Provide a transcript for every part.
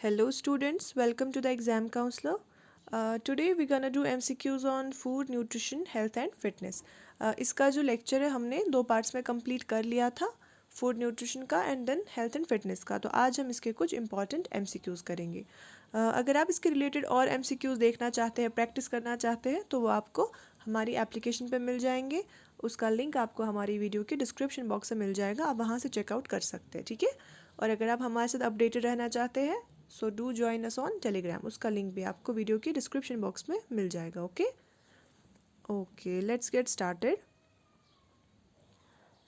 Hello students, welcome to the exam counselor. Today we're gonna do MCQs on food, nutrition, health and fitness. इसका जो lecture है हमने दो parts में complete कर लिया था, फूड न्यूट्रिशन का and then health and fitness का। तो आज हम इसके कुछ इंपॉर्टेंट MCQs करेंगे। अगर आप इसके रिलेटेड और MCQs देखना चाहते हैं, प्रैक्टिस करना चाहते हैं, तो वो आपको हमारी एप्लीकेशन पे मिल जाएंगे। उसका लिंक आपको हमारी वीडियो के डिस्क्रिप्शन बॉक्स में मिल जाएगा, आप वहाँ से चेकआउट कर सकते हैं, ठीक है। और अगर आप हमारे साथ अपडेटेड रहना चाहते हैं so do join us on Telegram, उसका लिंक भी आपको वीडियो की डिस्क्रिप्शन बॉक्स में मिल जाएगा। Okay let's get started.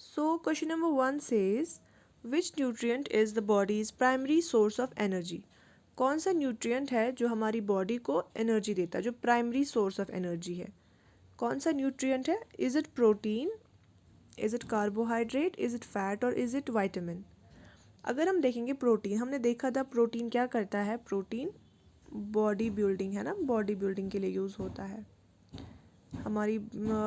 So question number 1 says which nutrient is the bodies primary source of energy. कौन सा न्यूट्रिएंट है जो हमारी बॉडी को एनर्जी देता है, जो प्राइमरी सोर्स ऑफ एनर्जी है। कौन सा न्यूट्रिएंट है? Is it protein, is it carbohydrate, is it fat और इज इट वाइटामिन। अगर हम देखेंगे प्रोटीन, हमने देखा था प्रोटीन क्या करता है। प्रोटीन बॉडी बिल्डिंग है ना, बॉडी बिल्डिंग के लिए यूज़ होता है। हमारी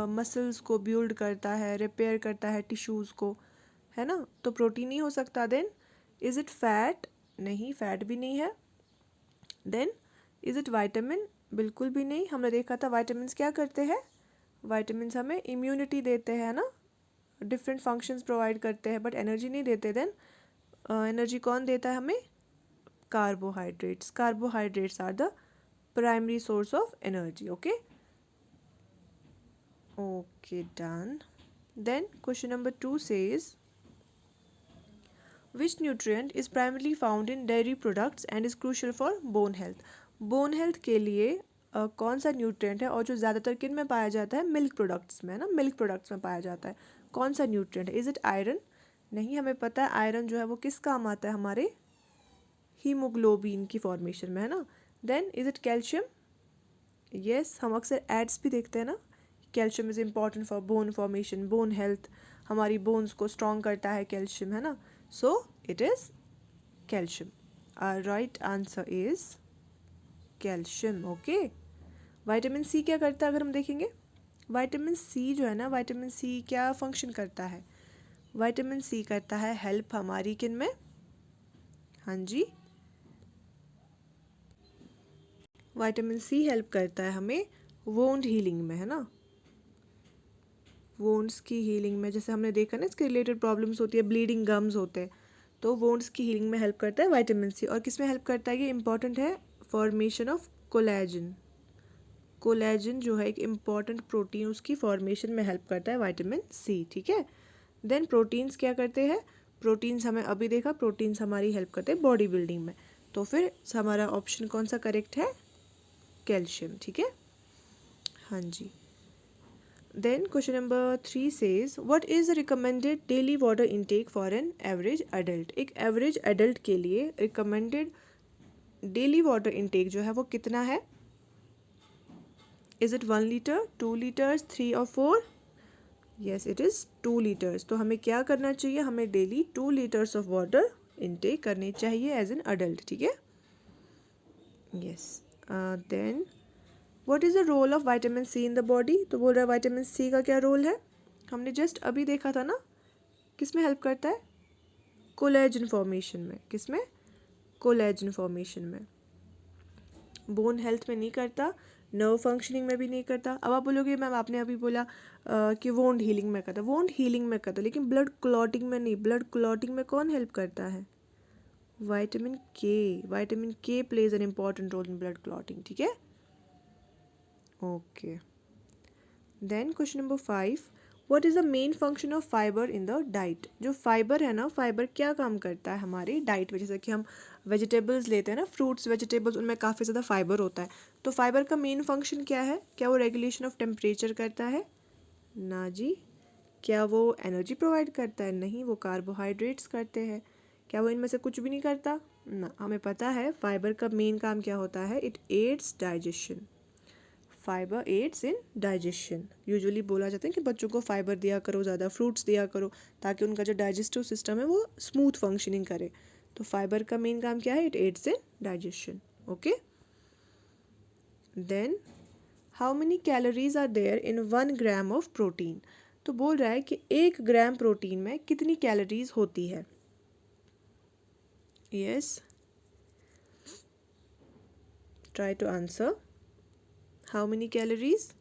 मसल्स को बिल्ड करता है, रिपेयर करता है टिश्यूज़ को, है ना। तो प्रोटीन ही हो सकता। Then is it fat? नहीं, फैट भी नहीं है। Then is it vitamin? बिल्कुल भी नहीं। हमने देखा था वाइटामिन क्या करते हैं। वाइटामिन हमें इम्यूनिटी देते हैं ना, डिफरेंट फंक्शंस प्रोवाइड करते हैं, बट एनर्जी नहीं देते। देन एनर्जी कौन देता है हमें? Carbohydrates. Carbohydrates are the primary source of energy. Okay done. Then question number 2 says which nutrient is primarily found in dairy products and is crucial for bone health। Bone health के लिए कौन सा nutrient है और जो ज़्यादातर किन में पाया जाता है? मिल्क प्रोडक्ट्स में, है ना, मिल्क प्रोडक्ट्स में पाया जाता है। कौन सा न्यूट्रिएंट है? Is it iron? नहीं, हमें पता है आयरन जो है वो किस काम आता है, हमारे हीमोग्लोबिन की फॉर्मेशन में, है ना। Then is it calcium? Yes, हम अक्सर एड्स भी देखते हैं ना, calcium is important for bone formation, bone health, हमारी बोन्स को स्ट्रॉन्ग करता है कैल्शियम, है ना। So it is calcium. Our right answer is calcium. Okay. Vitamin C क्या करता है अगर हम देखेंगे? वाइटामिन सी जो है ना, वाइटामिन सी क्या फंक्शन करता है? वाइटामिन सी करता है हेल्प हमारी किन में? हाँ जी, विटामिन सी हेल्प करता है हमें वोंड हीलिंग में, है ना। वोंड्स की हीलिंग में, जैसे हमने देखा ना, इसके रिलेटेड प्रॉब्लम्स होती है, ब्लीडिंग गम्स होते हैं, तो वोंड्स की हीलिंग में हेल्प करता है विटामिन सी। और किस में हेल्प करता है? ये इंपॉर्टेंट है, फॉर्मेशन ऑफ कोलेजन। कोलेजन जो है एक इम्पॉर्टेंट प्रोटीन, उसकी फॉर्मेशन में हेल्प करता है विटामिन सी, ठीक है। देन प्रोटीन्स क्या करते हैं? प्रोटीन्स हमें अभी देखा, प्रोटीन्स हमारी हेल्प करते हैं बॉडी बिल्डिंग में। तो फिर हमारा ऑप्शन कौन सा करेक्ट है? कैल्शियम, ठीक है। हाँ जी। Then question number 3 says what is the recommended daily water intake for an average adult। एक average adult के लिए recommended daily water intake जो है वो कितना है? Is it 1 liter, 2 liters, 3 or 4? Yes, it is 2 liters। तो हमें क्या करना चाहिए? हमें daily 2 liters of water intake करनी चाहिए as an adult, ठीक है। Yes, then what is the role of vitamin C in the body. तो बोल रहा है विटामिन सी का क्या रोल है? हमने जस्ट अभी देखा था ना, किस में हेल्प करता है? कोलेजन फॉर्मेशन में। किस में? कोलेजन फॉर्मेशन में। बोन हेल्थ में नहीं करता, नर्व फंक्शनिंग में भी नहीं करता। अब आप बोलोगे मैम आपने अभी बोला कि वोंड हीलिंग में करता, वोंड हीलिंग में करता, लेकिन ब्लड क्लॉटिंग में नहीं। ब्लड क्लॉटिंग में कौन हेल्प करता है? Vitamin K. Vitamin K plays an important role in blood clotting, ठीक है। Okay. Then question number 5 what is the main function of fibre in the diet. जो फाइबर है ना, फाइबर क्या काम करता है हमारी डाइट में? जैसे कि हम वेजिटेबल्स लेते हैं ना, फ्रूट्स वेजिटेबल्स, उनमें काफ़ी ज़्यादा फाइबर होता है। तो फाइबर का मेन फंक्शन क्या है? क्या वो रेगुलेशन ऑफ टेम्परेचर करता है? ना जी। क्या वो एनर्जी प्रोवाइड करता है? नहीं, वो कार्बोहाइड्रेट्स करते हैं। क्या वो इनमें से कुछ भी नहीं करता? ना। हमें पता है फाइबर का मेन काम क्या होता है, it aids digestion. Fibre aids in digestion. Usually बोला जाता है कि बच्चों को फाइबर दिया करो, ज़्यादा फ्रूट्स दिया करो, ताकि उनका जो डाइजेस्टिव सिस्टम है वो स्मूथ फंक्शनिंग करे। तो फाइबर का मेन काम क्या है? It aids in digestion. Okay. Then how many calories are there in 1 gram of protein. तो बोल रहा है कि 1 ग्राम प्रोटीन में कितनी कैलोरीज होती है। Yes, Try to answer. How many calories?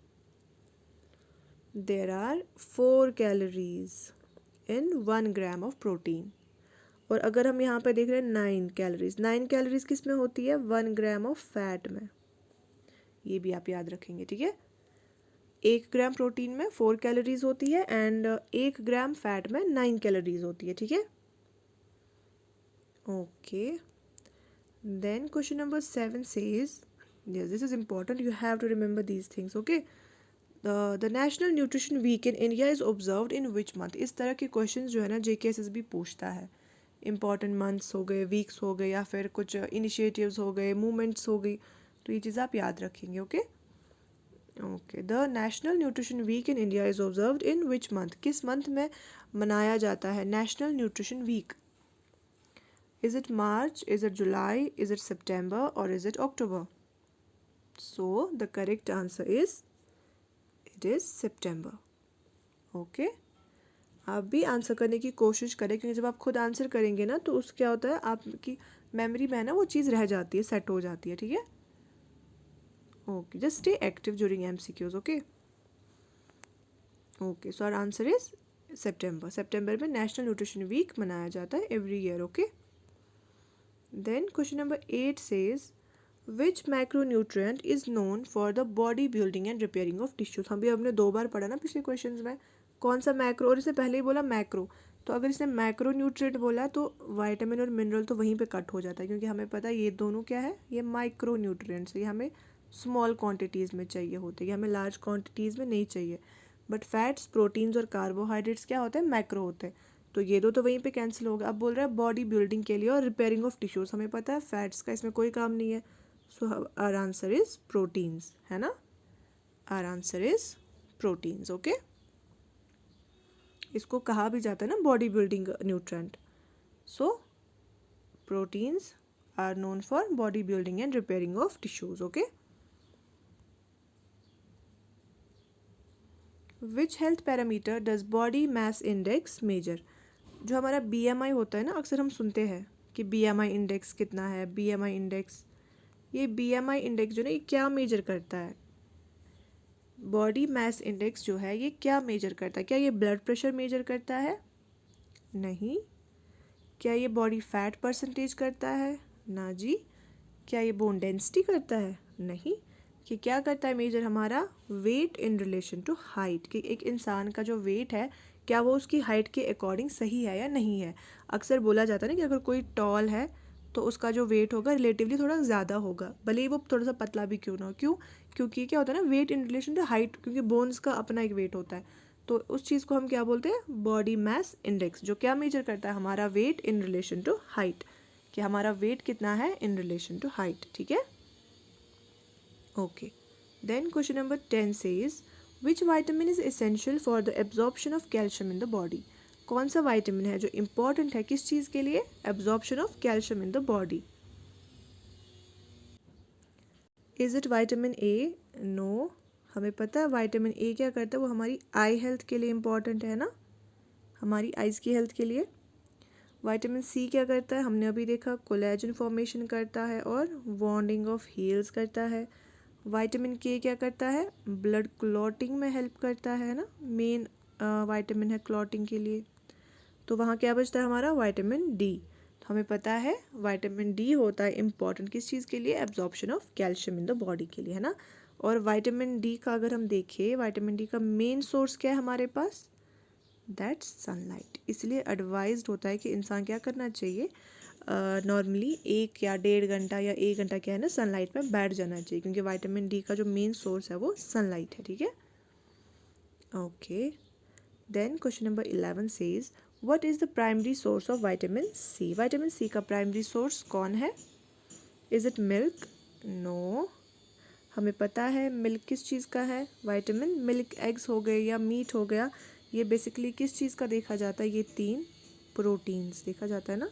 There are 4 calories in 1 gram of protein. और अगर हम यहाँ पे देख रहे हैं 9 कैलोरीज, 9 कैलोरीज किस में होती है? 1 ग्राम ऑफ फैट में। ये भी आप याद रखेंगे, ठीक है। 1 ग्राम प्रोटीन में 4 कैलोरीज होती है एंड 1 ग्राम फैट में 9 कैलोरीज होती है, ठीक है। Okay, then question number 7 says, yes, this is important, you have to remember these things, okay. The National Nutrition Week in India is observed in which month? इस तरह के questions जो है ना JKSSB पूछता है। इम्पॉर्टेंट मंथ्स हो गए, वीक्स हो गए, या फिर कुछ इनिशिएटिव्स हो गए, मूवमेंट्स हो गई, तो ये चीज़ आप याद रखेंगे, okay. Okay, the national nutrition week in India is observed in which month? किस मंथ में मनाया जाता है national nutrition week? Is it March, is it July, is it September और is it October? So the correct answer is it is September, okay. आप भी answer करने की कोशिश करें, क्योंकि जब आप खुद आंसर करेंगे ना तो उससे क्या होता है, आपकी मेमोरी में है ना वो चीज़ रह जाती है, सेट हो जाती है, ठीक है। Okay, just stay active during MCQs, okay. Okay, so our answer is September. सितंबर में नेशनल न्यूट्रिशन वीक मनाया जाता है every year, okay. Then question number 8 says which macronutrient is known for the body building and repairing of tissues? हम भी हमने 2 बार पढ़ा ना पिछले क्वेश्चंस में, कौन सा मैक्रो, और इससे पहले ही बोला मैक्रो। तो अगर इसने मैक्रो न्यूट्रिएंट बोला तो विटामिन और मिनरल तो वहीं पे कट हो जाता है, क्योंकि हमें पता है ये दोनों क्या है, ये माइक्रो न्यूट्रिएंट्स है, ये हमें स्मॉल क्वांटिटीज़ में चाहिए होते हैं, ये हमें लार्ज क्वांटिटीज़ में नहीं चाहिए। बट फैट्स, प्रोटीन्स और कार्बोहाइड्रेट्स क्या होते हैं? मैक्रो होते हैं। तो ये दो तो वहीं पे कैंसिल होगा। अब बोल रहा है बॉडी बिल्डिंग के लिए और रिपेयरिंग ऑफ टिश्यूज, हमें पता है फैट्स का इसमें कोई काम नहीं है। So our answer is proteins, है ना। Our answer is proteins, okay. इसको कहा भी जाता है ना body building nutrient. So proteins are known for body building and repairing of tissues, okay. Which health parameter does body mass index measure? जो हमारा BMI होता है ना, अक्सर हम सुनते हैं कि BMI इंडेक्स कितना है, BMI इंडेक्स। ये BMI इंडेक्स जो ना, ये क्या मेजर करता है? बॉडी मास इंडेक्स जो है ये क्या मेजर करता है? क्या ये ब्लड प्रेशर मेजर करता है? नहीं। क्या ये बॉडी फैट परसेंटेज करता है? ना जी। क्या ये बोन डेंसिटी करता है? नहीं। कि क्या करता है मेजर? हमारा weight in relation to height, कि एक इंसान का जो वेट है क्या वो उसकी हाइट के अकॉर्डिंग सही है या नहीं है। अक्सर बोला जाता है ना कि अगर कोई टॉल है तो उसका जो वेट होगा रिलेटिवली थोड़ा ज़्यादा होगा, भले ही वो थोड़ा सा पतला भी क्यों ना हो। क्यों? क्योंकि क्या होता है ना, weight in relation to height, क्योंकि बोन्स का अपना एक वेट होता है। तो उस चीज़ को हम क्या बोलते हैं? बॉडी मास इंडेक्स, जो क्या मेजर करता है? हमारा weight in relation to height, कि हमारा वेट कितना है इन रिलेशन टू हाइट, ठीक है। Okay, then question number 10 says which vitamin is essential for the absorption of calcium in the body? कौन सा वाइटामिन है जो इम्पॉर्टेंट है किस चीज़ के लिए? Absorption of calcium in the body. Is it vitamin A? No. हमें पता है विटामिन ए क्या करता है, वो हमारी आई हेल्थ के लिए इम्पॉर्टेंट है ना, हमारी आइज़ की हेल्थ के लिए। विटामिन सी क्या करता है? हमने अभी देखा कोलेजन फॉर्मेशन करता है और बॉन्डिंग ऑफ हील्स करता है। विटामिन के क्या करता है? ब्लड क्लॉटिंग में हेल्प करता है ना, मेन विटामिन है क्लॉटिंग के लिए। तो वहाँ क्या बचता है हमारा? Vitamin D. तो हमें पता है विटामिन डी होता है इम्पॉर्टेंट किस चीज़ के लिए? Absorption of calcium in the body के लिए, है ना। और विटामिन डी का अगर हम देखें, विटामिन डी का मेन सोर्स क्या है हमारे पास? That's sunlight. इसलिए एडवाइज्ड होता है कि इंसान क्या करना चाहिए, नॉर्मली 1 या 1.5 घंटा या 1 घंटा क्या है ना सनलाइट में बैठ जाना चाहिए, क्योंकि विटामिन डी का जो मेन सोर्स है वो सनलाइट है, ठीक है। Okay, then question number 11 says what is the primary source of vitamin C? Vitamin C का प्राइमरी सोर्स कौन है? Is it milk? नो। हमें पता है मिल्क किस चीज़ का है विटामिन? मिल्क एग्स हो गए या मीट हो गया, ये बेसिकली किस चीज़ का देखा जाता है? ये 3 प्रोटीन्स देखा जाता है ना,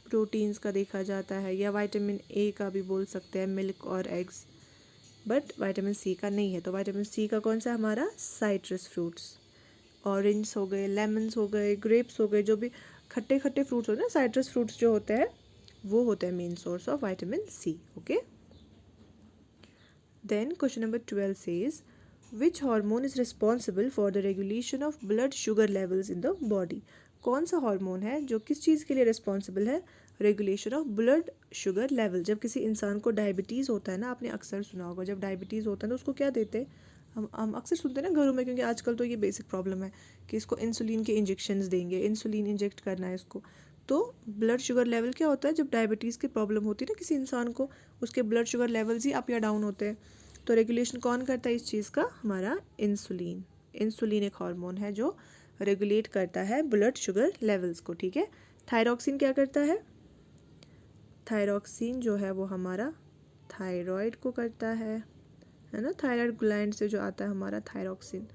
प्रोटीन्स का देखा जाता है, या विटामिन ए का भी बोल सकते हैं, मिल्क और एग्स। बट विटामिन सी का नहीं है। तो विटामिन सी का कौन सा? हमारा साइट्रस फ्रूट्स, ऑरेंज हो गए, लेमन्स हो गए, ग्रेप्स हो गए, जो भी खट्टे खट्टे फ्रूट्स होते हैं ना, साइट्रस फ्रूट्स जो होते हैं वो होता है main source of vitamin C. Okay, then question number 12 says which hormone is responsible for the regulation of blood sugar levels in the body. कौन सा हार्मोन है जो किस चीज़ के लिए रिस्पॉन्सिबल है, regulation of blood sugar level. जब किसी इंसान को डायबिटीज़ होता है ना, आपने अक्सर सुना होगा, जब डायबिटीज़ होता है तो उसको क्या देते हैं, हम अक्सर सुनते हैं ना घरों में, क्योंकि आजकल तो ये बेसिक प्रॉब्लम है कि इसको इंसुलिन के इंजेक्शंस देंगे, इंसुलिन इंजेक्ट करना है इसको। तो ब्लड शुगर लेवल क्या होता है, जब डायबिटीज़ की प्रॉब्लम होती है ना किसी इंसान को, उसके ब्लड शुगर लेवल्स ही अप या डाउन होते हैं। तो रेगुलेशन कौन करता है इस चीज़ का, हमारा इंसुलिन। इंसुलिन एक हार्मोन है जो रेगुलेट करता है ब्लड शुगर लेवल्स को। ठीक है, थायरॉक्सिन क्या करता है, थायरॉक्सिन जो है वो हमारा थायराइड को करता है ना, थायराइड ग्लैंड से जो आता है हमारा थायरॉक्सिन,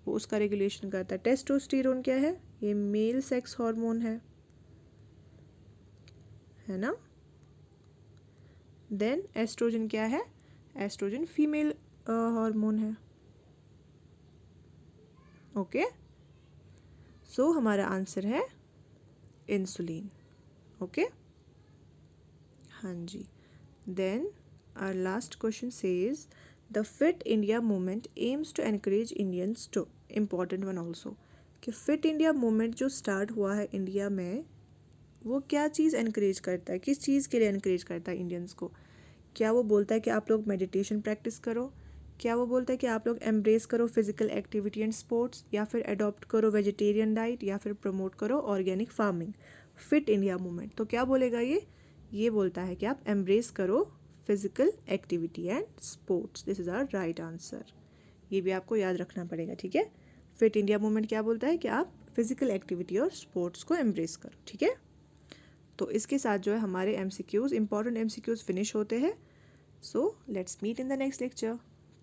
वो उसका रेगुलेशन करता है। टेस्टोस्टेरोन क्या है, ये मेल सेक्स हार्मोन है ना। देन एस्ट्रोजन क्या है, एस्ट्रोजन फीमेल हार्मोन है। ओके, सो हमारा आंसर है इंसुलिन। ओके, हाँ जी। Then our last question says the fit India movement aims to encourage Indians to, important one also, कि फिट इंडिया मूवमेंट जो स्टार्ट हुआ है इंडिया में, वो क्या चीज़ एनकरेज करता है, किस चीज़ के लिए एनकरेज करता है इंडियंस को। क्या वो बोलता है कि आप लोग मेडिटेशन प्रैक्टिस करो, क्या वो बोलता है कि आप लोग एम्ब्रेस करो फिजिकल एक्टिविटी एंड स्पोर्ट्स, या फिर अडॉप्ट करो वेजिटेरियन डाइट, या फिर प्रमोट करो organic farming. Fit India movement तो क्या बोलेगा, ये बोलता है कि आप एम्ब्रेस करो physical activity and sports. This is our right answer, ये भी आपको याद रखना पड़ेगा। ठीक है, फिट इंडिया मूवमेंट क्या बोलता है कि आप फिजिकल एक्टिविटी और स्पोर्ट्स को एम्ब्रेस करो। ठीक है, तो इसके साथ जो है हमारे MCQs, इंपॉर्टेंट MCQs फिनिश होते हैं। So let's meet in the next lecture.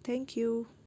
Thank you.